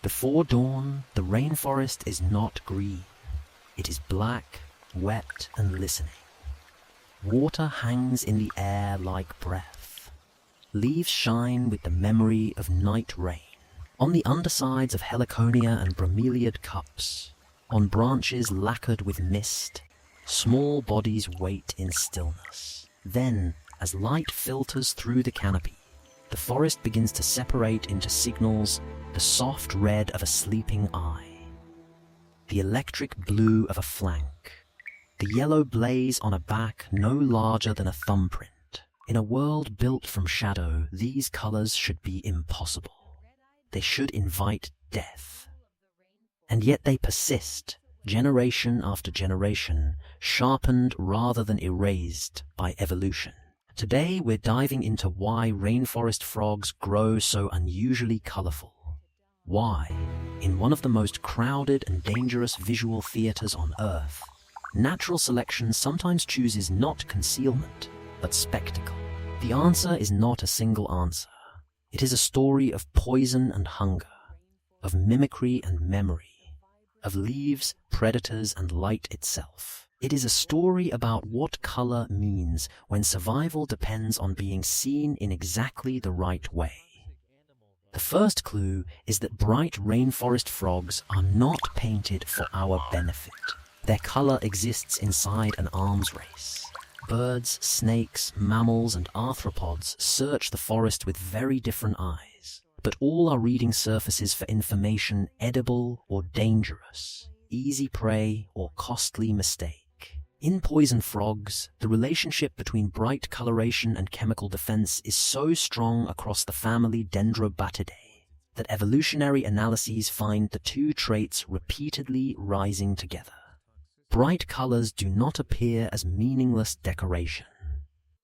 Before dawn, the rainforest is not green. It is black, wet, and listening. Water hangs in the air like breath. Leaves shine with the memory of night rain. On the undersides of heliconia and bromeliad cups, on branches lacquered with mist, small bodies wait in stillness. Then, as light filters through the canopy, the forest begins to separate into signals, the soft red of a sleeping eye, the electric blue of a flank, the yellow blaze on a back no larger than a thumbprint. In a world built from shadow, these colors should be impossible. They should invite death. And yet they persist, generation after generation, sharpened rather than erased by evolution. Today we're diving into why rainforest frogs grow so unusually colorful. Why, in one of the most crowded and dangerous visual theaters on Earth, natural selection sometimes chooses not concealment, but spectacle. The answer is not a single answer. It is a story of poison and hunger, of mimicry and memory, of leaves, predators, and light itself. It is a story about what color means when survival depends on being seen in exactly the right way. The first clue is that bright rainforest frogs are not painted for our benefit. Their color exists inside an arms race. Birds, snakes, mammals, and arthropods search the forest with very different eyes, but all are reading surfaces for information edible or dangerous, easy prey or costly mistake. In poison frogs, the relationship between bright coloration and chemical defense is so strong across the family Dendrobatidae that evolutionary analyses find the two traits repeatedly rising together. Bright colors do not appear as meaningless decoration.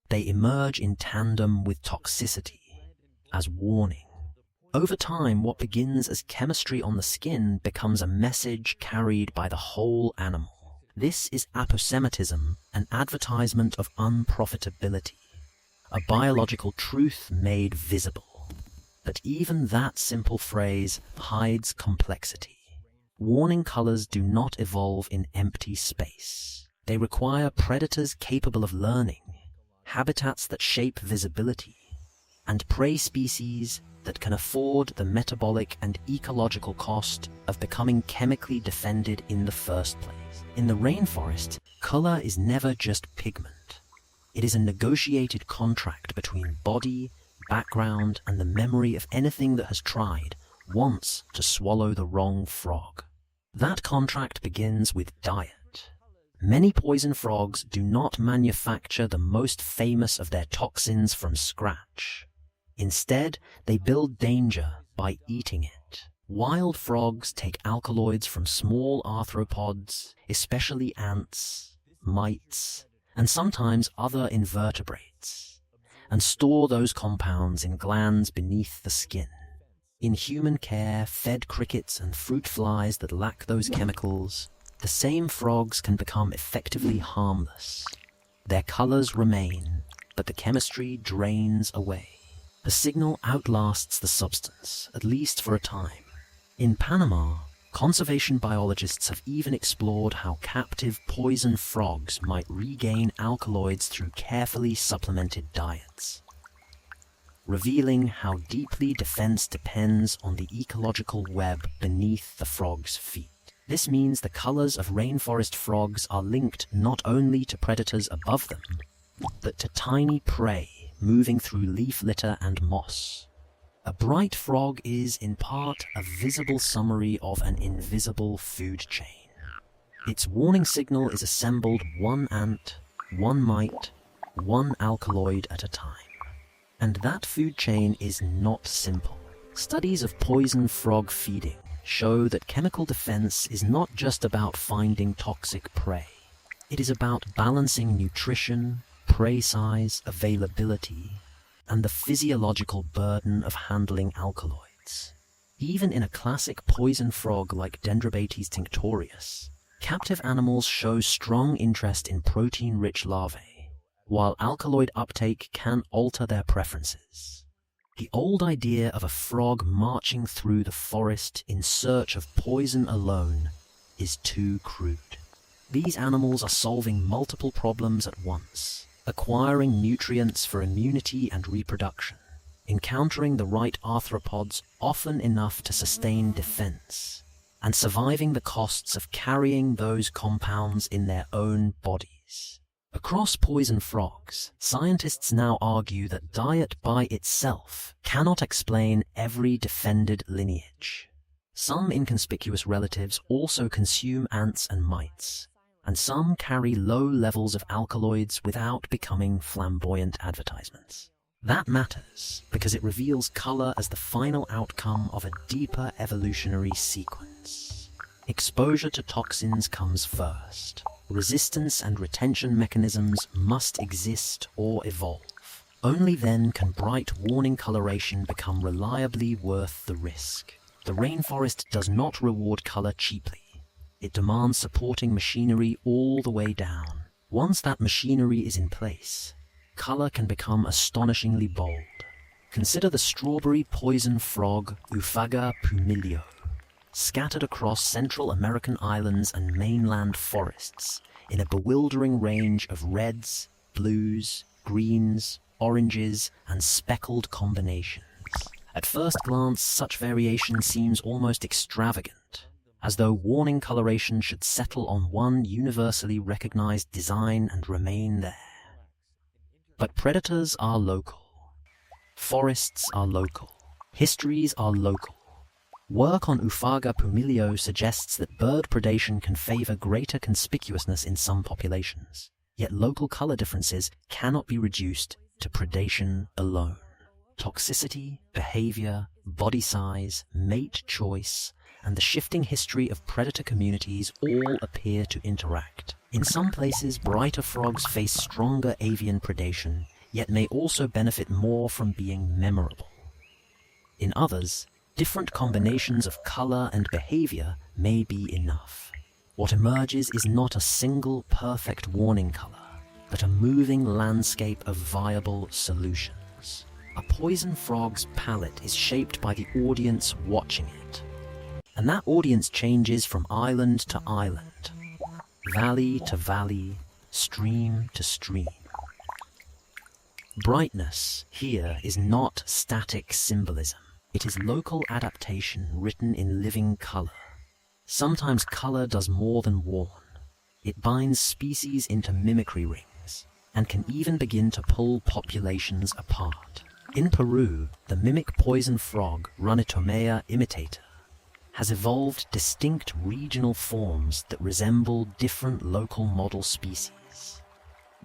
They emerge in tandem with toxicity, as warning. Over time, what begins as chemistry on the skin becomes a message carried by the whole animal. This is aposematism, an advertisement of unprofitability, a biological truth made visible. But even that simple phrase hides complexity. Warning colors do not evolve in empty space. They require predators capable of learning, habitats that shape visibility, and prey species that can afford the metabolic and ecological cost of becoming chemically defended in the first place. In the rainforest, color is never just pigment. It is a negotiated contract between body, background, and the memory of anything that has tried once to swallow the wrong frog. That contract begins with diet. Many poison frogs do not manufacture the most famous of their toxins from scratch. Instead, they build danger by eating it. Wild frogs take alkaloids from small arthropods, especially ants, mites, and sometimes other invertebrates, and store those compounds in glands beneath the skin. In human care, fed crickets and fruit flies that lack those chemicals, the same frogs can become effectively harmless. Their colors remain, but the chemistry drains away. The signal outlasts the substance, at least for a time. In Panama, conservation biologists have even explored how captive poison frogs might regain alkaloids through carefully supplemented diets, revealing how deeply defense depends on the ecological web beneath the frog's feet. This means the colors of rainforest frogs are linked not only to predators above them, but to tiny prey moving through leaf litter and moss. A bright frog is, in part, a visible summary of an invisible food chain. Its warning signal is assembled one ant, one mite, one alkaloid at a time. And that food chain is not simple. Studies of poison frog feeding show that chemical defense is not just about finding toxic prey. It is about balancing nutrition, prey size, availability, and the physiological burden of handling alkaloids. Even in a classic poison frog like Dendrobates tinctorius, captive animals show strong interest in protein-rich larvae, while alkaloid uptake can alter their preferences. The old idea of a frog marching through the forest in search of poison alone is too crude. These animals are solving multiple problems at once, acquiring nutrients for immunity and reproduction, encountering the right arthropods often enough to sustain defense, and surviving the costs of carrying those compounds in their own bodies. Across poison frogs, scientists now argue that diet by itself cannot explain every defended lineage. Some inconspicuous relatives also consume ants and mites, and some carry low levels of alkaloids without becoming flamboyant advertisements. That matters because it reveals color as the final outcome of a deeper evolutionary sequence. Exposure to toxins comes first. Resistance and retention mechanisms must exist or evolve. Only then can bright warning coloration become reliably worth the risk. The rainforest does not reward color cheaply. It demands supporting machinery all the way down. Once that machinery is in place, color can become astonishingly bold. Consider the strawberry poison frog Ufaga pumilio, scattered across Central American islands and mainland forests in a bewildering range of reds, blues, greens, oranges, and speckled combinations. At first glance, such variation seems almost extravagant, as though warning coloration should settle on one universally recognized design and remain there. But predators are local. Forests are local. Histories are local. Work on Ufaga pumilio suggests that bird predation can favor greater conspicuousness in some populations, yet local color differences cannot be reduced to predation alone. Toxicity, behavior, body size, mate choice, and the shifting history of predator communities all appear to interact. In some places, brighter frogs face stronger avian predation, yet may also benefit more from being memorable. In others, different combinations of color and behavior may be enough. What emerges is not a single perfect warning color, but a moving landscape of viable solutions. A poison frog's palette is shaped by the audience watching it, and that audience changes from island to island, valley to valley, stream to stream. Brightness here is not static symbolism. It is local adaptation written in living color. Sometimes color does more than warn. It binds species into mimicry rings, and can even begin to pull populations apart. In Peru, the mimic poison frog Ranitomea imitator has evolved distinct regional forms that resemble different local model species.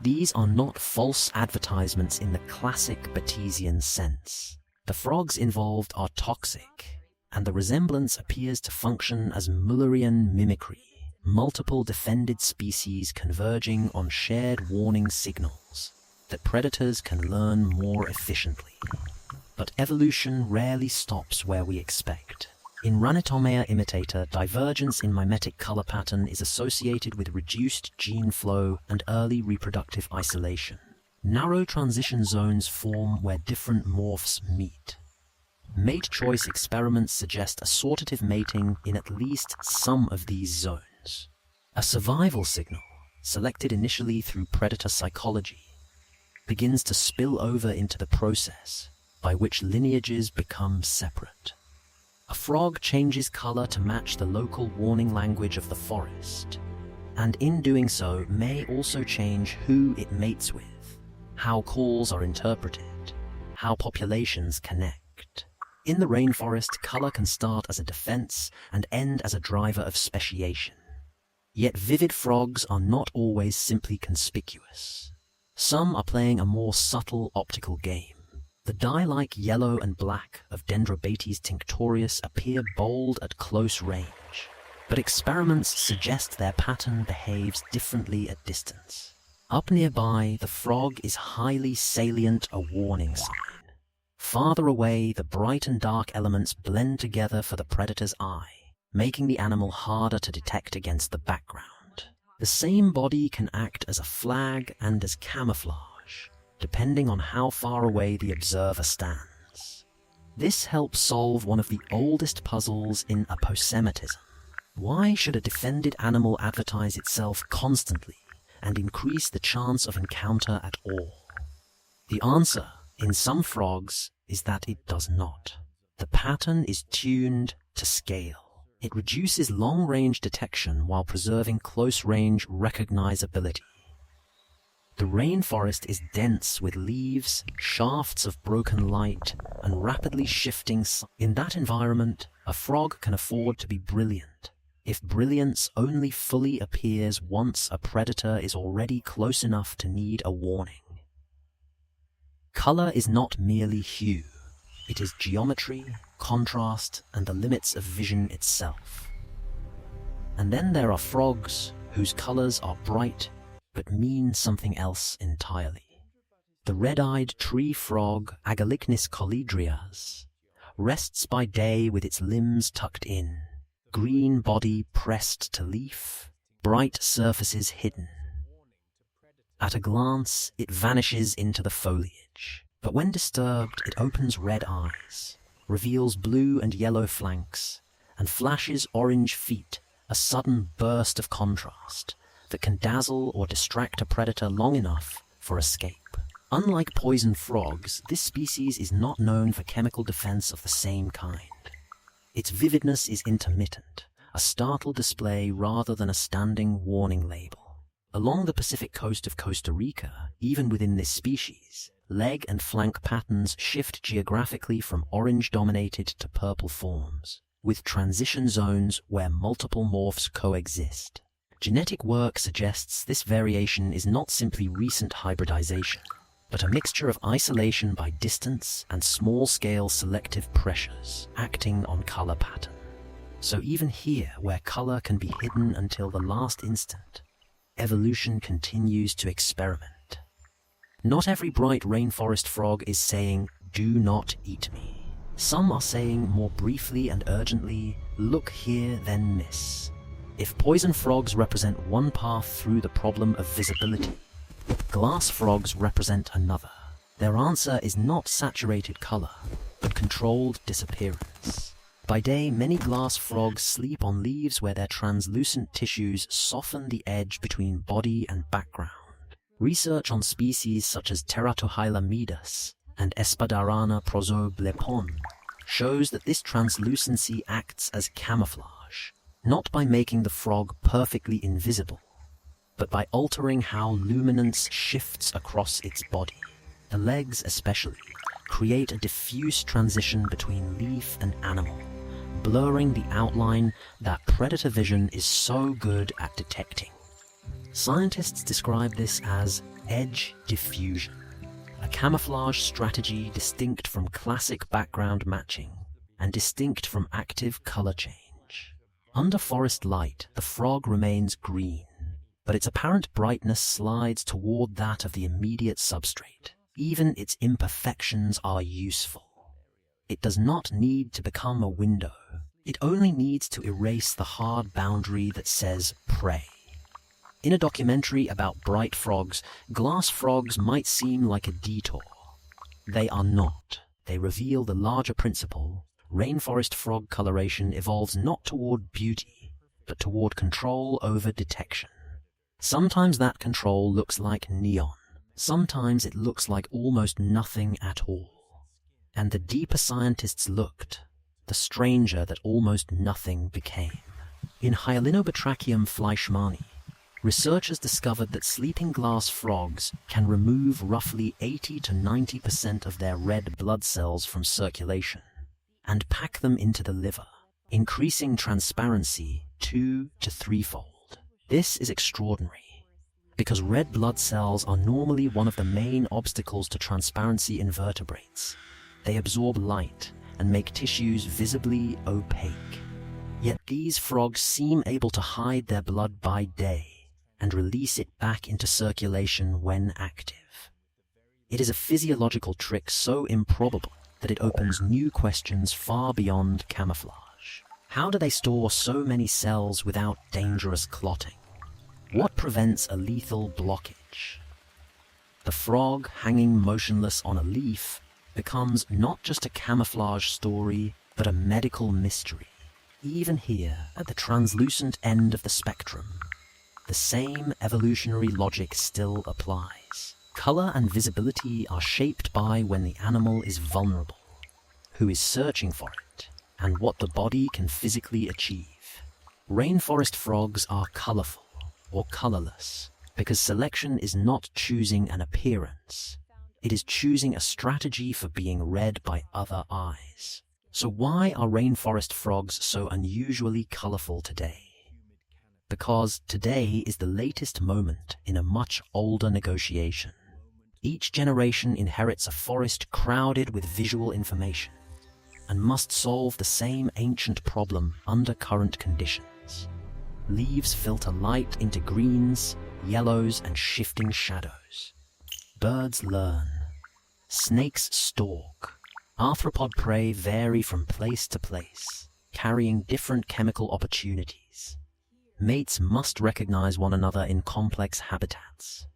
These are not false advertisements in the classic Batesian sense. The frogs involved are toxic, and the resemblance appears to function as Mullerian mimicry, multiple defended species converging on shared warning signals that predators can learn more efficiently. But evolution rarely stops where we expect. In Ranitomea imitator, divergence in mimetic color pattern is associated with reduced gene flow and early reproductive isolation. Narrow transition zones form where different morphs meet. Mate choice experiments suggest assortative mating in at least some of these zones. A survival signal, selected initially through predator psychology, begins to spill over into the process by which lineages become separate. A frog changes color to match the local warning language of the forest, and in doing so may also change who it mates with, how calls are interpreted, how populations connect. In the rainforest, color can start as a defense and end as a driver of speciation. Yet vivid frogs are not always simply conspicuous. Some are playing a more subtle optical game. The dye-like yellow and black of Dendrobates tinctorius appear bold at close range, but experiments suggest their pattern behaves differently at distance. Up nearby, the frog is highly salient, a warning sign. Farther away, the bright and dark elements blend together for the predator's eye, making the animal harder to detect against the background. The same body can act as a flag and as camouflage, depending on how far away the observer stands. This helps solve one of the oldest puzzles in aposematism. Why should a defended animal advertise itself constantly and increase the chance of encounter at all? The answer, in some frogs, is that it does not. The pattern is tuned to scale. It reduces long-range detection while preserving close-range recognizability. The rainforest is dense with leaves, shafts of broken light, and rapidly shifting. In that environment, a frog can afford to be brilliant, if brilliance only fully appears once a predator is already close enough to need a warning. Color is not merely hue. It is geometry, contrast, and the limits of vision itself. And then there are frogs whose colors are bright but mean something else entirely. The red-eyed tree frog, Agalicnis colydrias, rests by day with its limbs tucked in, green body pressed to leaf, bright surfaces hidden. At a glance, it vanishes into the foliage, but when disturbed, it opens red eyes, reveals blue and yellow flanks, and flashes orange feet, a sudden burst of contrast that can dazzle or distract a predator long enough for escape. Unlike poison frogs, this species is not known for chemical defense of the same kind. Its vividness is intermittent, a startle display rather than a standing warning label. Along the Pacific coast of Costa Rica, even within this species, leg and flank patterns shift geographically from orange-dominated to purple forms, with transition zones where multiple morphs coexist. Genetic work suggests this variation is not simply recent hybridization, but a mixture of isolation by distance and small-scale selective pressures acting on color pattern. So even here, where color can be hidden until the last instant, evolution continues to experiment. Not every bright rainforest frog is saying, "Do not eat me." Some are saying more briefly and urgently, "Look here, then miss." If poison frogs represent one path through the problem of visibility, glass frogs represent another. Their answer is not saturated color, but controlled disappearance. By day, many glass frogs sleep on leaves where their translucent tissues soften the edge between body and background. Research on species such as Teratohyla medus and Espadarana prosoblepon shows that this translucency acts as camouflage, not by making the frog perfectly invisible, but by altering how luminance shifts across its body. The legs especially create a diffuse transition between leaf and animal, blurring the outline that predator vision is so good at detecting. Scientists describe this as edge diffusion, a camouflage strategy distinct from classic background matching and distinct from active color change. Under forest light, the frog remains green, but its apparent brightness slides toward that of the immediate substrate. Even its imperfections are useful. It does not need to become a window. It only needs to erase the hard boundary that says prey. In a documentary about bright frogs, glass frogs might seem like a detour. They are not. They reveal the larger principle. Rainforest frog coloration evolves not toward beauty, but toward control over detection. Sometimes that control looks like neon. Sometimes it looks like almost nothing at all. And the deeper scientists looked, the stranger that almost nothing became. In Hyalinobatrachium fleischmanni, researchers discovered that sleeping glass frogs can remove roughly 80 to 90% of their red blood cells from circulation and pack them into the liver, increasing transparency 2 to 3-fold. This is extraordinary, because red blood cells are normally one of the main obstacles to transparency in vertebrates. They absorb light and make tissues visibly opaque. Yet these frogs seem able to hide their blood by day and release it back into circulation when active. It is a physiological trick so improbable that it opens new questions far beyond camouflage. How do they store so many cells without dangerous clotting? What prevents a lethal blockage? The frog hanging motionless on a leaf becomes not just a camouflage story, but a medical mystery. Even here, at the translucent end of the spectrum, the same evolutionary logic still applies. Color and visibility are shaped by when the animal is vulnerable, who is searching for it, and what the body can physically achieve. Rainforest frogs are colorful or colorless because selection is not choosing an appearance. It is choosing a strategy for being read by other eyes. So why are rainforest frogs so unusually colorful today? Because today is the latest moment in a much older negotiation. Each generation inherits a forest crowded with visual information and must solve the same ancient problem under current conditions. Leaves filter light into greens, yellows, and shifting shadows. Birds learn. Snakes stalk. Arthropod prey vary from place to place, carrying different chemical opportunities. Mates must recognize one another in complex habitats.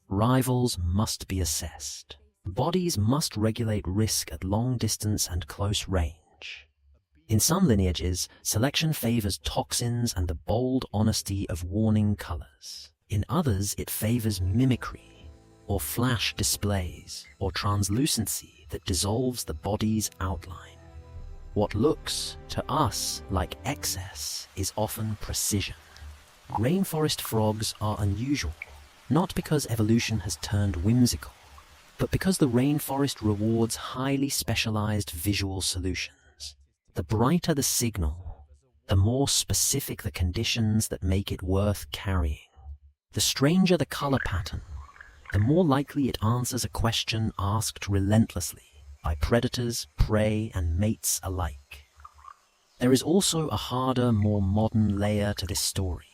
Rivals must be assessed. Bodies must regulate risk at long distance and close range. In some lineages, selection favors toxins and the bold honesty of warning colors. In others, it favors mimicry, or flash displays, or translucency that dissolves the body's outline. What looks, to us, like excess is often precision. Rainforest frogs are unusual, not because evolution has turned whimsical, but because the rainforest rewards highly specialized visual solutions. The brighter the signal, the more specific the conditions that make it worth carrying. The stranger the color pattern, the more likely it answers a question asked relentlessly by predators, prey, and mates alike. There is also a harder, more modern layer to this story.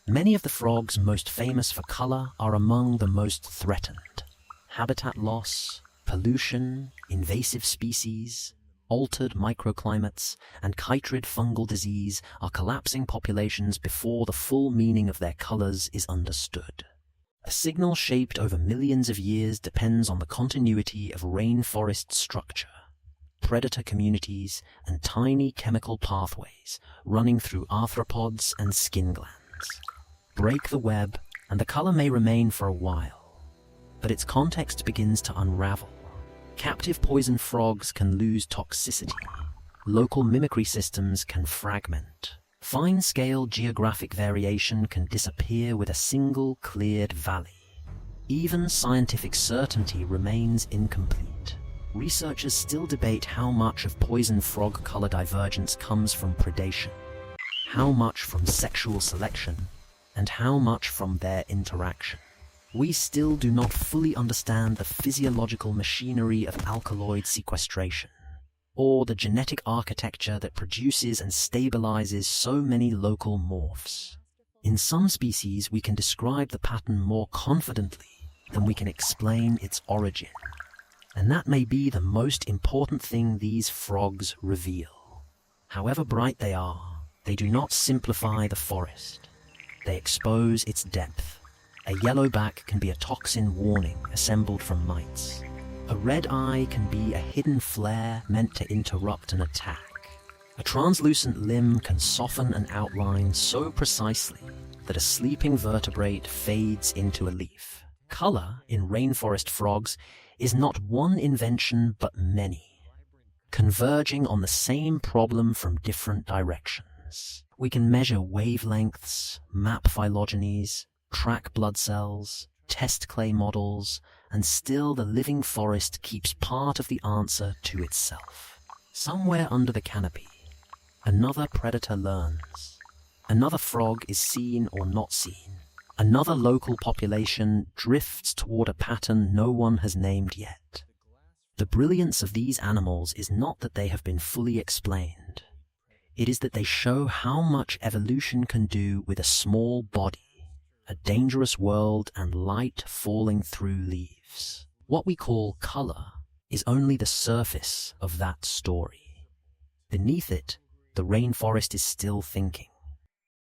Many of the frogs most famous for color are among the most threatened. Habitat loss, pollution, invasive species, altered microclimates, and chytrid fungal disease are collapsing populations before the full meaning of their colors is understood. A signal shaped over millions of years depends on the continuity of rainforest structure, predator communities, and tiny chemical pathways running through arthropods and skin glands. Break the web, and the color may remain for a while, but its context begins to unravel. Captive poison frogs can lose toxicity. Local mimicry systems can fragment. Fine-scale geographic variation can disappear with a single cleared valley. Even scientific certainty remains incomplete. Researchers still debate how much of poison frog color divergence comes from predation, how much from sexual selection, and how much from their interaction. We still do not fully understand the physiological machinery of alkaloid sequestration, or the genetic architecture that produces and stabilizes so many local morphs. In some species, we can describe the pattern more confidently than we can explain its origin. And that may be the most important thing these frogs reveal. However bright they are, they do not simplify the forest. They expose its depth. A yellowback can be a toxin warning assembled from mites. A red eye can be a hidden flare meant to interrupt an attack. A translucent limb can soften an outline so precisely that a sleeping vertebrate fades into a leaf. Color in rainforest frogs is not one invention but many, converging on the same problem from different directions. We can measure wavelengths, map phylogenies, track blood cells, test clay models, and still the living forest keeps part of the answer to itself. Somewhere under the canopy, another predator learns. Another frog is seen or not seen. Another local population drifts toward a pattern no one has named yet. The brilliance of these animals is not that they have been fully explained. It is that they show how much evolution can do with a small body, a dangerous world, and light falling through leaves. What we call color is only the surface of that story. Beneath it, the rainforest is still thinking.